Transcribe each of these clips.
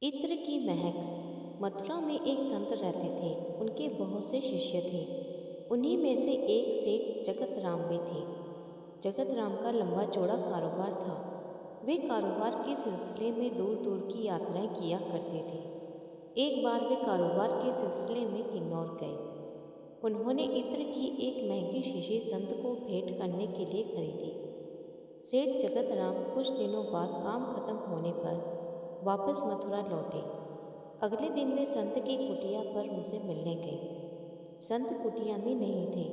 इत्र की महक। मथुरा में एक संत रहते थे। उनके बहुत से शिष्य थे। उन्हीं में से एक सेठ जगत राम भी थे। जगत राम का लंबा चौड़ा कारोबार था। वे कारोबार के सिलसिले में दूर दूर की यात्राएं किया करते थे। एक बार वे कारोबार के सिलसिले में किन्नौर गए। उन्होंने इत्र की एक महंगी शीशी संत को भेंट करने के लिए खरीदी। सेठ जगत राम कुछ दिनों बाद काम खत्म होने पर वापस मथुरा लौटे। अगले दिन वे संत की कुटिया पर उनसे मिलने गए। संत कुटिया में नहीं थे।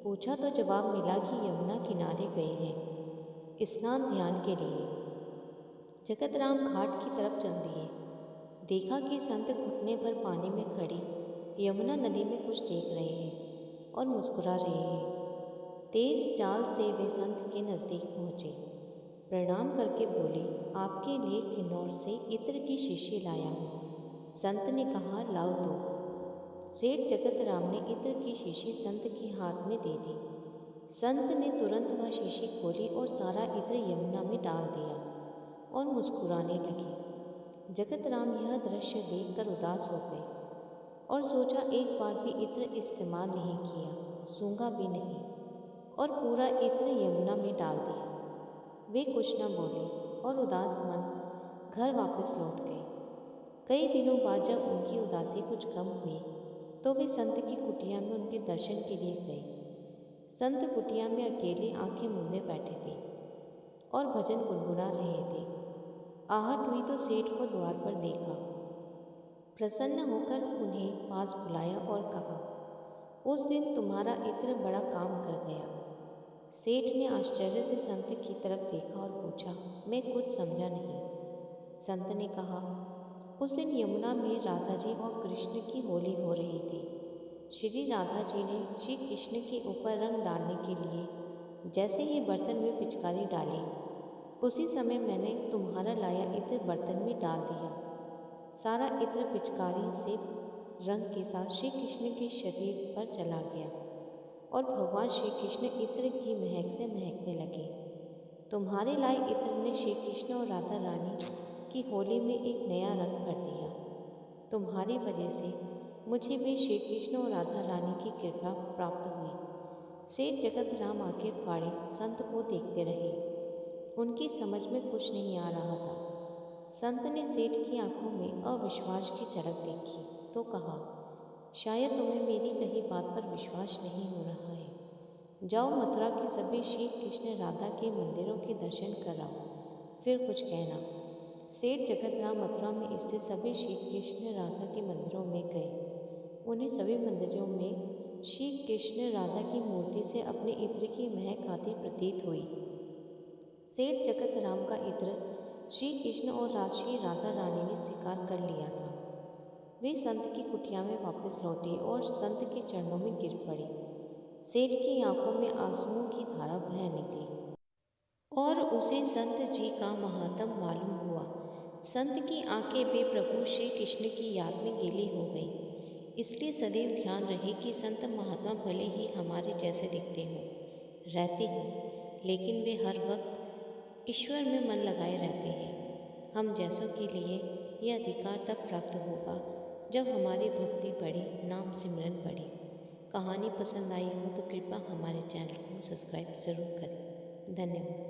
पूछा तो जवाब मिला कि यमुना किनारे गए हैं स्नान ध्यान के लिए। जगत राम घाट की तरफ चल दिए। देखा कि संत घुटने पर पानी में खड़ी यमुना नदी में कुछ देख रहे हैं और मुस्कुरा रहे हैं। तेज चाल से वे संत के नज़दीक पहुँचे। प्रणाम करके बोले, आपके लिए किन्नौर से इत्र की शीशी लाया हूँ। संत ने कहा, लाओ दो। सेठ जगत राम ने इत्र की शीशी संत के हाथ में दे दी। संत ने तुरंत वह शीशी खोली और सारा इत्र यमुना में डाल दिया और मुस्कुराने लगे। जगत राम यह दृश्य देखकर उदास हो गए और सोचा, एक बार भी इत्र इस्तेमाल नहीं किया, सूंघा भी नहीं, और पूरा इत्र यमुना में डाल दिया। वे कुछ न बोले और उदास मन घर वापस लौट गए। कई दिनों बाद जब उनकी उदासी कुछ कम हुई तो वे संत की कुटिया में उनके दर्शन के लिए गए। संत कुटिया में अकेले आंखें मूंदे बैठे थे और भजन गुनगुना रहे थे। आहट हुई तो सेठ को द्वार पर देखा। प्रसन्न होकर उन्हें पास बुलाया और कहा, उस दिन तुम्हारा इत्र बड़ा काम कर गया। सेठ ने आश्चर्य से संत की तरफ देखा और पूछा, मैं कुछ समझा नहीं। संत ने कहा, उस दिन यमुना में राधा जी और कृष्ण की होली हो रही थी। श्री राधा जी ने श्री कृष्ण के ऊपर रंग डालने के लिए जैसे ही बर्तन में पिचकारी डाली, उसी समय मैंने तुम्हारा लाया इत्र बर्तन में डाल दिया। सारा इत्र पिचकारी से रंग के साथ श्री कृष्ण के शरीर पर चला गया और भगवान श्री कृष्ण इत्र की महक से महकने लगे। तुम्हारे लाए इत्र ने श्री कृष्ण और राधा रानी की होली में एक नया रंग भर दिया। तुम्हारी वजह से मुझे भी श्री कृष्ण और राधा रानी की कृपा प्राप्त हुई। सेठ जगत राम आंखें फाड़े संत को देखते रहे। उनकी समझ में कुछ नहीं आ रहा था। संत ने सेठ की आंखों में अविश्वास की झलक देखी तो कहा, शायद तुम्हें मेरी कही बात पर विश्वास नहीं हो रहा है। जाओ मथुरा के सभी श्री कृष्ण राधा के मंदिरों के दर्शन कराओ, फिर कुछ कहना। सेठ जगत राम मथुरा में स्थित सभी श्री कृष्ण राधा के मंदिरों में गए। उन्हें सभी मंदिरों में श्री कृष्ण राधा की मूर्ति से अपने इत्र की महक आती प्रतीत हुई। सेठ जगत राम का इत्र श्री कृष्ण और श्री राधा रानी ने स्वीकार कर लिया था। वे संत की कुटिया में वापस लौटे और संत के चरणों में गिर पड़े। सेठ की आंखों में आंसुओं की धारा बह निकली और उसे संत जी का महात्म मालूम हुआ। संत की आंखें भी प्रभु श्री कृष्ण की याद में गीली हो गईं। इसलिए सदैव ध्यान रहे कि संत महात्मा भले ही हमारे जैसे दिखते हों, रहते हों, लेकिन वे हर वक्त ईश्वर में मन लगाए रहते हैं। हम जैसों के लिए यह अधिकार तब प्राप्त होगा जब हमारी भक्ति बढ़े, नाम सिमरन बढ़े। कहानी पसंद आई हो तो कृपया हमारे चैनल को सब्सक्राइब ज़रूर करें। धन्यवाद।